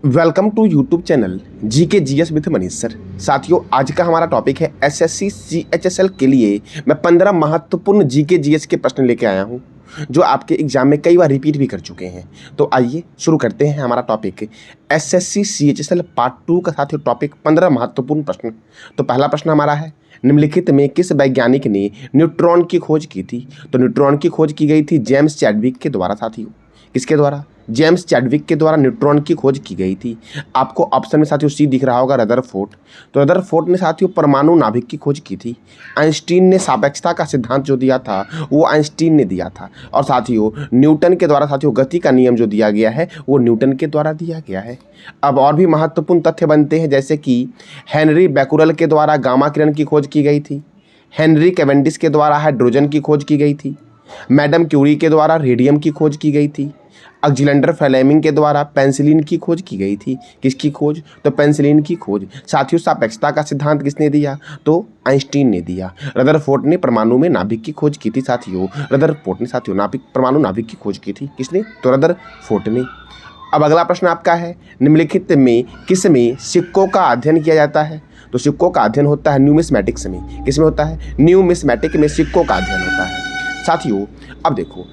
Welcome to YouTube channel GK GS with Manish sir. साथियों, आज का हमारा टॉपिक है एसएससी सीएचएसएल के लिए मैं 15 महत्वपूर्ण जीके जीएस के प्रश्न लेके आया हूं जो आपके एग्जाम में कई बार रिपीट भी कर चुके हैं। तो आइए शुरू करते हैं हमारा टॉपिक एसएससी सीएचएसएल पार्ट 2 का। साथियों, टॉपिक 15 महत्वपूर्ण प्रश्न। तो पहला प्रश्न हमारा है, निम्नलिखित में किस वैज्ञानिक ने न्यूट्रॉन की खोज की थी? तो न्यूट्रॉन की खोज की गई थी जेम्स चैडविक के द्वारा। साथियों, किसके द्वारा? जेम्स चैडविक के द्वारा न्यूट्रॉन की खोज की गई थी। आपको ऑप्शन में साथियों सी दिख रहा होगा, रदरफोर्ड। तो रदरफोर्ड ने साथियों परमाणु नाभिक की खोज की थी। आइंस्टीन ने सापेक्षता का सिद्धांत जो दिया था वो आइंस्टीन ने दिया था। और साथियों न्यूटन के द्वारा साथियों गति का नियम जो दिया गया है वो न्यूटन के द्वारा दिया गया है। अब और भी महत्वपूर्ण तथ्य बनते हैं, जैसे कि हेनरी बैकुरल के द्वारा गामा किरण की खोज की गई थी। हेनरी कैवेंडिश के द्वारा हाइड्रोजन की खोज की गई थी। मैडम क्यूरी के द्वारा रेडियम की खोज की गई थी। अलेक्जेंडर फ्लेमिंग के द्वारा पेंसिलिन की खोज की गई थी। किसकी खोज? तो पेंसिलिन की खोज। साथियों, सापेक्षता का सिद्धांत किसने दिया? तो आइंस्टीन ने दिया। रदरफोर्ड ने परमाणु में नाभिक की खोज की थी। साथियों, रदरफोर्ड ने साथियों परमाणु नाभिक की खोज की थी। किसने? तो रदरफोर्ड ने। अब अगला प्रश्न आपका है, निम्नलिखित में किस में सिक्कों का अध्ययन किया जाता है? तो सिक्कों का अध्ययन होता है न्यूमिस्मैटिक्स में। किसमें होता है? न्यूमिस्मैटिक में सिक्कों का अध्ययन होता है। साथियों, अब देखो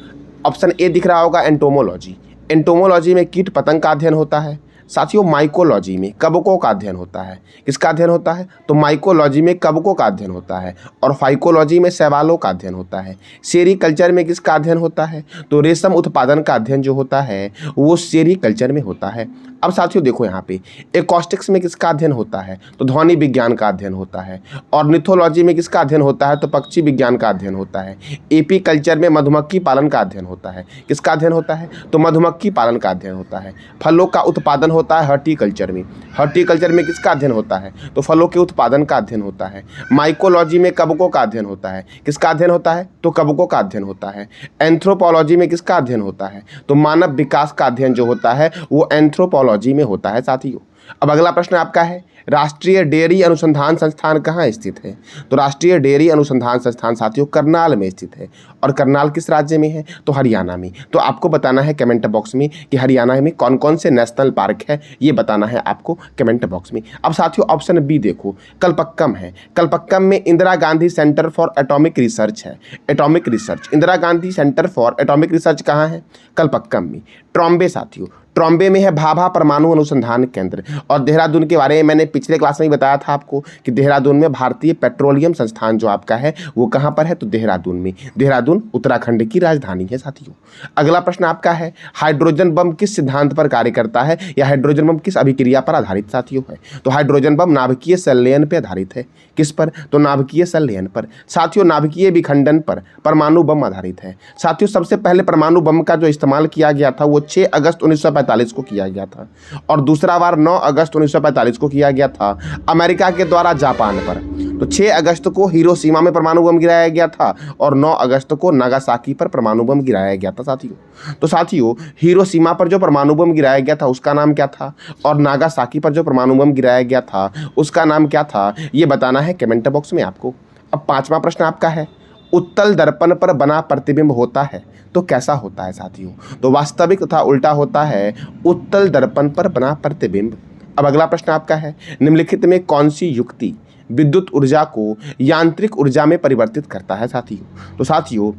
ऑप्शन ए दिख रहा होगा, एंटोमोलॉजी। एंटोमोलॉजी में कीट पतंग का अध्ययन होता है। साथियों, माइकोलॉजी में कवकों का अध्ययन होता है। किसका अध्ययन होता है? तो माइकोलॉजी में कवकों का अध्ययन होता है। और फाइकोलॉजी में शैवालों का अध्ययन होता है। सेरीकल्चर में किसका अध्ययन होता है? तो रेशम उत्पादन का अध्ययन जो होता है वो सेरीकल्चर में होता है। अब साथियों देखो यहाँ पे एकॉस्टिक्स में किसका अध्ययन होता है? तो ध्वनि विज्ञान का अध्ययन होता है। ऑर्निथोलॉजी में किसका अध्ययन होता है? तो पक्षी विज्ञान का अध्ययन होता है। एपी कल्चर में मधुमक्खी पालन का अध्ययन होता है। किसका अध्ययन होता है? तो मधुमक्खी पालन का अध्ययन होता है। फलों का उत्पादन होता है हॉर्टिकल्चर में। हॉर्टिकल्चर में किसका अध्ययन होता है? तो फलों के उत्पादन का अध्ययन होता है। माइकोलॉजी में कवकों का अध्ययन होता है। किसका अध्ययन होता है? तो कवकों का अध्ययन होता है। एंथ्रोपोलॉजी में किसका अध्ययन होता है? तो मानव विकास का अध्ययन जो होता है वो एंथ्रोपोलॉजी में होता है। साथियों, अब अगला प्रश्न आपका है, राष्ट्रीय डेयरी अनुसंधान संस्थान कहाँ स्थित है? तो राष्ट्रीय डेयरी अनुसंधान संस्थान साथियों करनाल में स्थित है। और करनाल किस राज्य में है? तो हरियाणा में। तो आपको बताना है कमेंट बॉक्स में कि हरियाणा में कौन कौन से नेशनल पार्क है, ये बताना है आपको कमेंट बॉक्स में। अब साथियों ऑप्शन बी देखो, कलपक्कम है। कलपक्कम में Indira Gandhi centre for atomic research है। Atomic research, Indira Gandhi centre for atomic research कहाँ है? कलपक्कम में। ट्रॉम्बे साथियों, ट्रॉम्बे में है भाभा परमाणु अनुसंधान केंद्र। और देहरादून के बारे में मैंने पिछले क्लास में ही बताया था आपको कि देहरादून में भारतीय पेट्रोलियम संस्थान जो आपका है वो कहाँ पर है? तो देहरादून में। देहरादून उत्तराखंड की राजधानी है। साथियों, अगला प्रश्न आपका है, हाइड्रोजन बम किस सिद्धांत पर कार्य करता है या हाइड्रोजन बम किस अभिक्रिया पर आधारित साथियों है? तो हाइड्रोजन बम नाभिकीय संलयन पर आधारित है। किस पर? तो नाभिकीय संलयन पर। साथियों, नाभिकीय विखंडन पर परमाणु बम आधारित है। साथियों, सबसे पहले परमाणु बम का जो इस्तेमाल किया गया था वो 6 अगस्त 1945 को किया गया था। और दूसरा बार 9 अगस्त 1945 को किया गया था अमेरिका के द्वारा जापान पर। तो 6 अगस्त को हिरोशिमा में परमाणु बम गिराया गया था और 9 अगस्त को नागासाकी पर परमाणु बम गिराया गया था। साथियों, तो साथियों हिरोशिमा पर जो परमाणु बम गिराया गया था उसका नाम क्या था? और नागासाकी पर जो परमाणु बम गिराया गया था उसका नाम क्या था? ये बताना है कमेंट बॉक्स में आपको। अब 5वां प्रश्न आपका है, उत्तल दर्पण पर बना प्रतिबिंब होता है तो कैसा होता है? साथियों, तो वास्तविक तथा उल्टा होता है उत्तल दर्पण पर बना प्रतिबिंब। अब अगला प्रश्न आपका है, निम्नलिखित में कौन सी युक्ति विद्युत ऊर्जा को यांत्रिक ऊर्जा में परिवर्तित करता है? साथियों, तो साथियों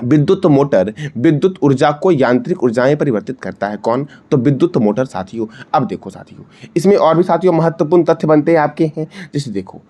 विद्युत मोटर विद्युत ऊर्जा को यांत्रिक ऊर्जा में परिवर्तित करता है। कौन? तो विद्युत मोटर। साथियों, अब देखो साथियों इसमें और भी साथियों महत्वपूर्ण तथ्य बनते हैं आपके हैं। जैसे देखो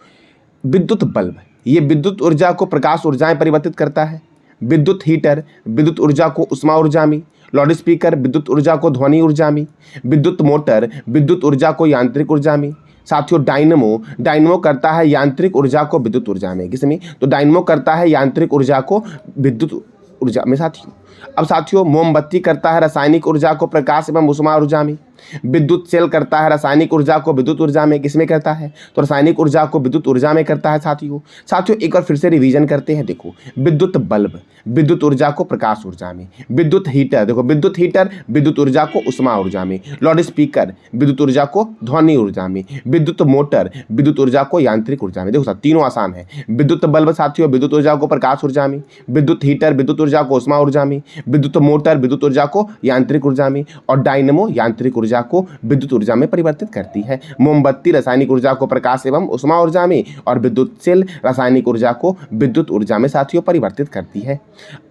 विद्युत बल्ब, ये विद्युत ऊर्जा को प्रकाश ऊर्जा में परिवर्तित करता है। विद्युत हीटर विद्युत ऊर्जा को उष्मा ऊर्जा में। लाउड स्पीकर विद्युत ऊर्जा को ध्वनि ऊर्जा में। विद्युत मोटर विद्युत ऊर्जा को यांत्रिक ऊर्जा में। साथियों, डायनमो करता है यांत्रिक ऊर्जा को विद्युत ऊर्जा में। किसमें? तो डायनमो करता है यांत्रिक ऊर्जा को विद्युत ऊर्जा में। साथियों, अब साथियों मोमबत्ती करता है रासायनिक ऊर्जा को प्रकाश एवं उष्मा ऊर्जा में। विद्युत सेल करता है रासायनिक ऊर्जा को विद्युत ऊर्जा में। किसमें करता है? तो रासायनिक ऊर्जा को विद्युत ऊर्जा में करता है। साथियों एक बार फिर से रिवीजन करते हैं। देखो विद्युत बल्ब विद्युत ऊर्जा को प्रकाश ऊर्जा में। विद्युत हीटर, देखो विद्युत हीटर विद्युत ऊर्जा को उष्मा ऊर्जा में। लाउड स्पीकर विद्युत ऊर्जा को ध्वनि ऊर्जा में। विद्युत मोटर विद्युत ऊर्जा को यांत्रिक ऊर्जा में। देखो साथ तीनों आसान है। विद्युत बल्ब साथियों विद्युत ऊर्जा को प्रकाश ऊर्जा में। विद्युत हीटर विद्युत ऊर्जा को उष्मा ऊर्जा में। विद्युत मोटर विद्युत ऊर्जा को यांत्रिक ऊर्जा में, और डायनेमो यांत्रिक ऊर्जा को विद्युत ऊर्जा में परिवर्तित करती है। मोमबत्ती रासायनिक ऊर्जा को प्रकाश एवं ऊष्मा ऊर्जा में, और विद्युत सेल रासायनिक ऊर्जा को विद्युत ऊर्जा में साथियों परिवर्तित करती है।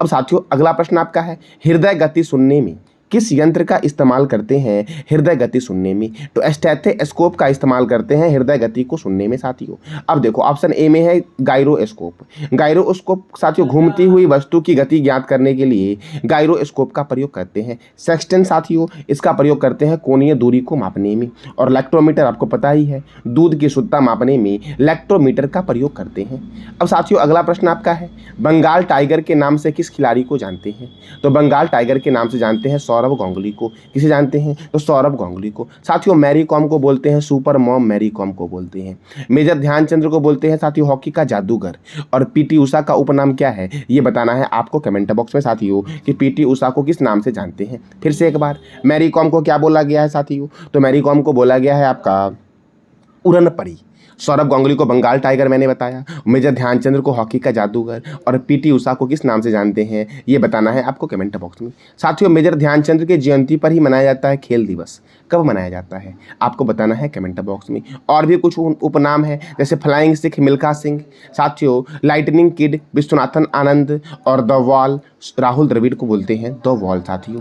अब साथियों अगला प्रश्न आपका है, हृदय गति सुनने में किस यंत्र का इस्तेमाल करते हैं हृदय गति सुनने में? तो स्टेथोस्कोप का इस्तेमाल करते हैं हृदय गति को सुनने में साथियों। अब देखो ऑप्शन ए में है गायरोस्कोप। गायरोस्कोप साथियों घूमती हुई वस्तु की गति ज्ञात करने के लिए गायरोस्कोप का प्रयोग करते हैं। सेक्सटेंट साथियों इसका प्रयोग करते हैं कोणीय दूरी को मापने में, और लैक्टोमीटर आपको पता ही है दूध की शुद्धता मापने में लैक्टोमीटर का प्रयोग करते हैं। अब साथियों अगला प्रश्न आपका है, बंगाल टाइगर के नाम से किस खिलाड़ी को जानते हैं? तो बंगाल टाइगर के नाम से जानते हैं सौरभ गांगुली को। किसे जानते हैं? तो सौरभ गांगुली को। साथियों मैरी कॉम को बोलते हैं सुपर मॉम, मैरी कॉम को बोलते हैं। मेजर ध्यानचंद्र को बोलते हैं साथियों हॉकी का जादूगर। और पीटी उषा का उपनाम क्या है ये बताना है आपको कमेंट बॉक्स में साथियों कि पीटी उषा को किस नाम से जानते हैं। फिर से एक बार, मैरी कॉम को क्या बोला गया है साथियों? तो मैरी कॉम को बोला गया है आपका उड़न परी। सौरभ गांगुली को बंगाल टाइगर मैंने बताया, मेजर ध्यानचंद्र को हॉकी का जादूगर, और पीटी उषा को किस नाम से जानते हैं ये बताना है आपको कमेंट बॉक्स में। साथियों मेजर ध्यानचंद्र की जयंती पर ही मनाया जाता है खेल दिवस। कब मनाया जाता है आपको बताना है कमेंट बॉक्स में। और भी कुछ उपनाम है जैसे फ्लाइंग सिख मिल्खा सिंह, साथियों लाइटनिंग किड विश्वनाथन आनंद, और द वॉल राहुल द्रविड़ को बोलते हैं द वॉल साथियों।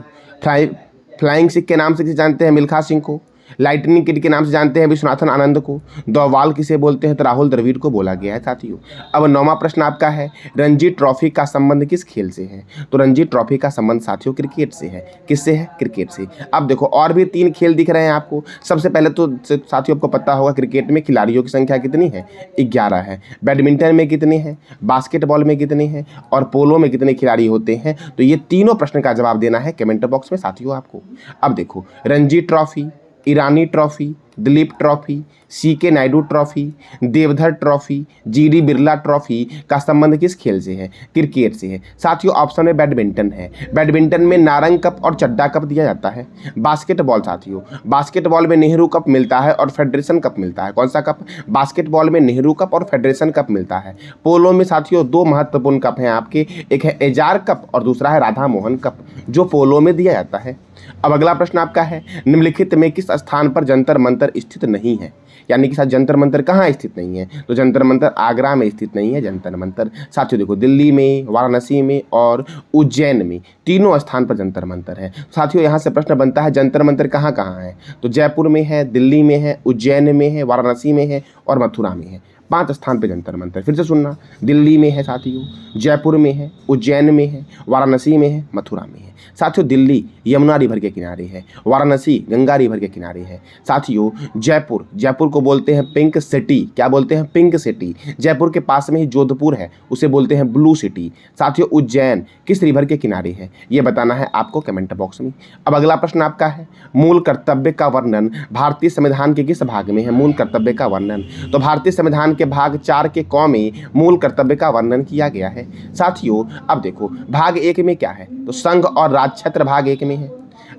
फ्लाइंग सिख के नाम से जानते हैं मिल्खा सिंह को, लाइटनिंग किड के नाम से जानते हैं विश्वनाथन आनंद को, द वॉल किसे बोलते हैं तो राहुल द्रविड़ को बोला गया है साथियों। अब 9वां प्रश्न आपका है, रणजी ट्रॉफी का संबंध किस खेल से है? तो रणजी ट्रॉफी का संबंध साथियों क्रिकेट से है। किससे है? क्रिकेट से। अब देखो और भी 3 खेल दिख रहे हैं आपको। सबसे पहले तो साथियों आपको पता होगा क्रिकेट में खिलाड़ियों की संख्या कितनी है? 11 है। बैडमिंटन में कितने हैं? बास्केटबॉल में कितने हैं? और पोलो में कितने खिलाड़ी होते हैं? तो ये तीनों प्रश्न का जवाब देना है कमेंट बॉक्स में साथियों आपको। अब देखो Ranji trophy, Irani trophy, Duleep trophy, C K Naidu trophy, Deodhar trophy, G D Birla trophy का संबंध किस खेल से है? क्रिकेट से है साथियों। ऑप्शन में बैडमिंटन है। बैडमिंटन में नारंग कप और चड्डा कप दिया जाता है। बास्केटबॉल साथियों, बास्केटबॉल में नेहरू कप मिलता है और फेडरेशन कप मिलता है। कौन सा कप? बास्केटबॉल में नेहरू कप और फेडरेशन कप मिलता है। पोलो में साथियों 2 महत्वपूर्ण कप हैं आपके, एक है एजार कप और दूसरा है राधा मोहन कप, जो पोलो में दिया जाता है। अब अगला प्रश्न आपका है, निम्नलिखित में किस स्थान पर जंतर मंतर स्थित नहीं है? यानी कि जंतर मंतर कहाँ स्थित नहीं है? तो जंतर मंतर आगरा में स्थित नहीं है जंतर मंतर। साथियों देखो दिल्ली में, वाराणसी में और उज्जैन में तीनों स्थान पर जंतर मंतर है। साथियों यहाँ से प्रश्न बनता है जंतर मंतर कहाँ कहाँ है? तो जयपुर में है, दिल्ली में है, उज्जैन में है, वाराणसी में है और मथुरा में है। 5 स्थान पे जंतर मंतर। फिर से सुनना, दिल्ली में है साथियों, जयपुर में है, उज्जैन में है, वाराणसी में है, मथुरा में है। साथियों दिल्ली यमुना रिवर के किनारे है, वाराणसी गंगा रिवर के किनारे है। साथियों जयपुर को बोलते हैं पिंक सिटी। क्या बोलते हैं? Pink city. जयपुर के पास में ही जोधपुर है, उसे बोलते हैं ब्लू सिटी। साथियों उज्जैन किस रिवर के किनारे है ये बताना है आपको कमेंट बॉक्स में। अब अगला प्रश्न आपका है, मूल कर्तव्य का वर्णन भारतीय संविधान के किस भाग में है? मूल कर्तव्य का वर्णन तो भारतीय संविधान के भाग 4 के क में मूल कर्तव्य का वर्णन किया गया है। साथियों अब देखो भाग 1 में क्या है? तो संघ और राज्य क्षेत्र भाग 1 में है।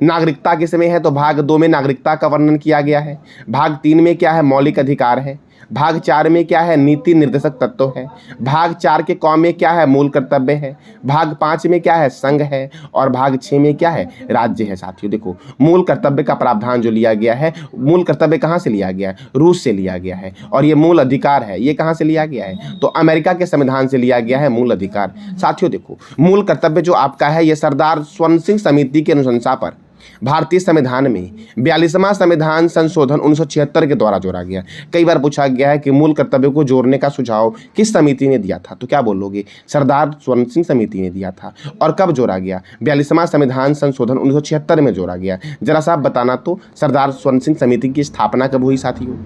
नागरिकता किसमें है? तो भाग 2 में नागरिकता का वर्णन किया गया है। भाग 3 में क्या है? मौलिक अधिकार है। भाग 4 में क्या है? नीति निर्देशक तत्व है। भाग 4 के क में क्या है? मूल कर्तव्य है। भाग 5 में क्या है? संघ है। और भाग 6 में क्या है? राज्य है। साथियों देखो मूल कर्तव्य का प्रावधान जो लिया गया है, मूल कर्तव्य कहाँ से लिया गया है? रूस से लिया गया है। और ये मूल अधिकार है, ये कहाँ से लिया गया है? तो अमेरिका के संविधान से लिया गया है मूल अधिकार। साथियों देखो मूल कर्तव्य जो आपका है ये सरदार स्वर्ण सिंह समिति की अनुशंसा पर भारतीय संविधान में 42वां संविधान संशोधन 1976 के द्वारा जोड़ा गया। कई बार पूछा गया है कि मूल कर्तव्य को जोड़ने का सुझाव किस समिति ने दिया था? तो क्या बोलोगे? सरदार स्वर्ण सिंह समिति ने दिया था। और कब जोड़ा गया? 42वां संविधान संशोधन 1976 में जोड़ा गया। जरा सा आप बताना तो सरदार स्वर्ण सिंह समिति की स्थापना कब हुई साथियों?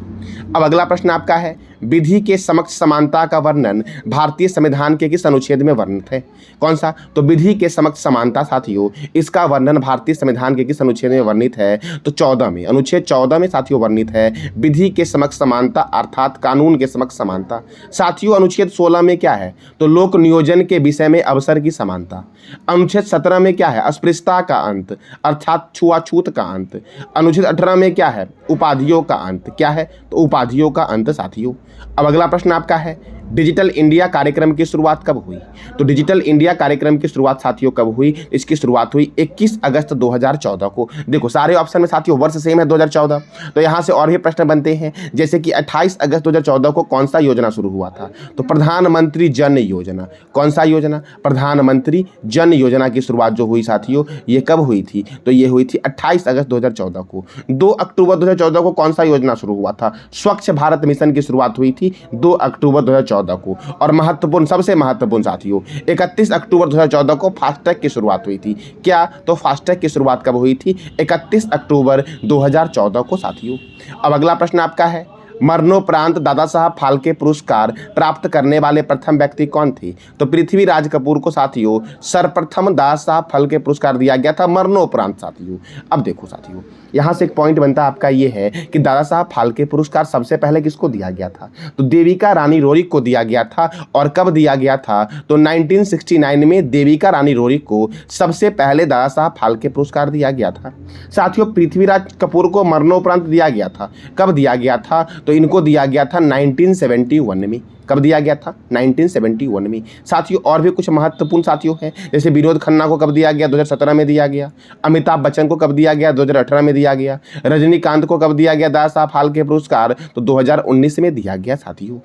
अब अगला प्रश्न आपका है, विधि के समक्ष समानता का वर्णन भारतीय संविधान के किस अनुच्छेद में वर्णित है? कौन सा? तो विधि के समक्ष समानता साथियों, इसका वर्णन भारतीय संविधान के किस अनुच्छेद में वर्णित है? तो 14 में, अनुच्छेद 14 में साथियों वर्णित है विधि के समक्ष समानता अर्थात कानून के समक्ष समानता। साथियों अनुच्छेद 16 में क्या है? तो लोक नियोजन के विषय में अवसर की समानता। अनुच्छेद 17 में क्या है? अस्पृश्यता का अंत अर्थात छुआछूत का अंत। अनुच्छेद 18 में क्या है? उपाधियों का अंत। क्या है? तो उपाधियों का अंत साथियों। अब अगला प्रश्न आपका है, डिजिटल इंडिया कार्यक्रम की शुरुआत कब हुई? तो डिजिटल इंडिया कार्यक्रम की शुरुआत साथियों कब हुई? इसकी शुरुआत हुई 21 अगस्त 2014 को। देखो सारे ऑप्शन में साथियों वर्ष सेम है 2014। तो यहाँ से और भी प्रश्न बनते हैं, जैसे कि 28 अगस्त 2014 को कौन सा योजना शुरू हुआ था? तो प्रधानमंत्री जन योजना। कौन सा योजना? प्रधानमंत्री जन योजना की शुरुआत जो हुई साथियों, ये कब हुई थी? तो ये हुई थी 28 अगस्त 2014 को। 2 अक्टूबर 2014 को कौन सा योजना शुरू हुआ था? स्वच्छ भारत मिशन की शुरुआत हुई थी 2 अक्टूबर 2014 को। और महत्वपूर्ण, सबसे महत्वपूर्ण साथियों, 31 अक्टूबर 2014 को फास्टैग की शुरुआत हुई थी। क्या? तो फास्टैग की शुरुआत कब हुई थी? 31 अक्टूबर 2014 को साथियों। अब अगला प्रश्न आपका है, मरणोपरांत दादा साहब फाल्के पुरस्कार प्राप्त करने वाले प्रथम व्यक्ति कौन थे? तो पृथ्वीराज कपूर को साथियों सर्वप्रथम दादा साहब फाल्के पुरस्कार दिया गया था मरणोपरांत साथियों। अब देखो साथियों, यहाँ से एक पॉइंट बनता है आपका ये है कि दादा साहब फाल्के पुरस्कार सबसे पहले किसको दिया गया था? तो देविका रानी रोरिक को दिया गया था। और कब दिया गया था? तो 1969 में देविका रानी रोरिक को सबसे पहले दादा साहब फाल्के पुरस्कार दिया गया था। साथियों पृथ्वीराज कपूर को मरणोपरांत दिया गया था। कब दिया गया था? तो इनको दिया गया था 1971 में। कब दिया गया था? 1971 में। साथियों और भी कुछ महत्वपूर्ण साथियों हैं, जैसे विनोद खन्ना को कब दिया गया? 2017 में दिया गया। अमिताभ बच्चन को कब दिया गया? 2018 में दिया गया। रजनीकांत को कब दिया गया दादा साहब फाल्के पुरस्कार? तो 2019 में दिया गया साथियों।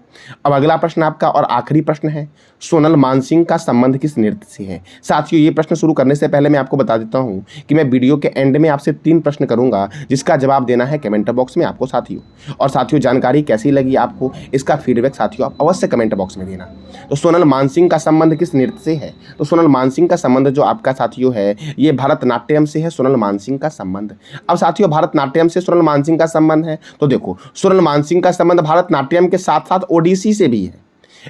अब अगला प्रश्न आपका और आखिरी प्रश्न है, सोनल मानसिंह का संबंध किस नृत्य से है? साथियों ये प्रश्न शुरू करने से पहले मैं आपको बता देता हूँ कि मैं वीडियो के एंड में आपसे 3 प्रश्न करूंगा, जिसका जवाब देना है कमेंट बॉक्स में आपको साथियों। और साथियों जानकारी कैसी लगी आपको, इसका फीडबैक साथियों आप अवश्य कमेंट बॉक्स में देना। तो सोनल मानसिंह का संबंध किस नृत्य से है? तो सोनल मानसिंह का संबंध जो आपका साथियों है, ये भरतनाट्यम से है। सोनल मानसिंह का संबंध, अब साथियों भरतनाट्यम से सोनल मानसिंह का संबंध है, तो देखो सोनल मानसिंह का संबंध भरतनाट्यम के साथ साथ ओडिसी से भी है।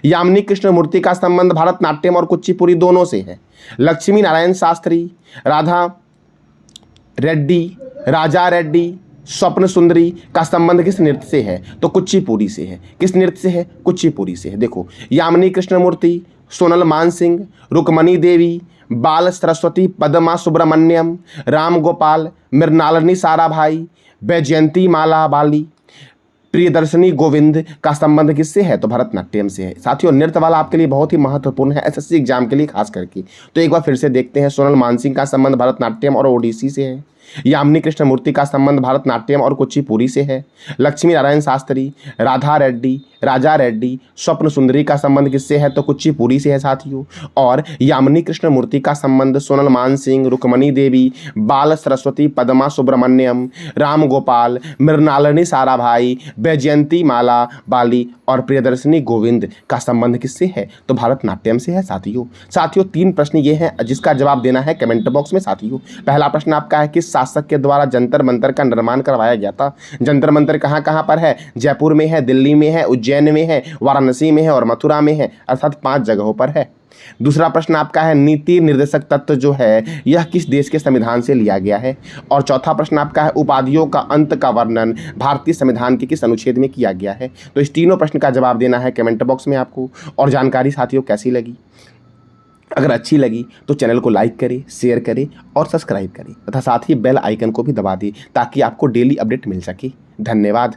यामिनी कृष्णमूर्ति का संबंध भरतनाट्यम और कुचिपुड़ी दोनों से है। लक्ष्मी नारायण शास्त्री, राधा रेड्डी, राजा रेड्डी, स्वप्न सुंदरी का संबंध किस नृत्य से है? तो कुचिपुड़ी से है। किस नृत्य से है? कुचिपुड़ी से है। देखो यामिनी कृष्णमूर्ति, सोनल मानसिंह, रुक्मणी देवी, बाल सरस्वती, पद्मा सुब्रमण्यम, राम गोपाल, मृणालिनी साराभाई, वैजयंती माला बाली, प्रियदर्शनी गोविंद का संबंध किससे है? तो भरतनाट्यम से है। साथियों नृत्य वाला आपके लिए बहुत ही महत्वपूर्ण है एसएससी एग्जाम के लिए खास करके। तो एक बार फिर से देखते हैं, सोनल मानसिंह का संबंध भरतनाट्यम और ओडिसी से है। यामिनी कृष्णमूर्ति का संबंध भरतनाट्यम और कुचिपुड़ी से है। लक्ष्मी नारायण शास्त्री, राधा रेड्डी, राजा रेड्डी, स्वप्न सुंदरी का संबंध किससे है? तो कुचिपुड़ी से है साथियों। और यामिनी कृष्णमूर्ति का संबंध सोनल मानसिंह, रुक्मणी देवी, बाल सरस्वती, पद्मा सुब्रमण्यम, राम गोपाल, मृणालिनी साराभाई, वैजयंती माला बाली और प्रियदर्शनी गोविंद का संबंध किससे है? तो भरतनाट्यम से है साथियों। साथियों 3 प्रश्न ये हैं जिसका जवाब देना है कमेंट बॉक्स में साथियों। पहला प्रश्न आपका है, किस शासक के द्वारा जंतर मंतर का निर्माण करवाया गया था? जंतर मंतर कहाँ कहाँ पर है? जयपुर में है, दिल्ली में है, उज्जैन में है, वाराणसी में है और मथुरा में है, अर्थात 5 जगहों पर है। दूसरा प्रश्न आपका है, नीति निर्देशक तत्व जो है यह किस देश के संविधान से लिया गया है? और चौथा प्रश्न आपका है, उपाधियों का अंत का वर्णन भारतीय संविधान के किस अनुच्छेद में किया गया है? तो इस तीनों प्रश्न का जवाब देना है कमेंट बॉक्स में आपको। और जानकारी साथियों कैसी लगी? अगर अच्छी लगी तो चैनल को लाइक करें, शेयर करें और सब्सक्राइब करें तथा साथ ही बेल आइकन को भी दबा दें ताकि आपको डेली अपडेट मिल सके। धन्यवाद।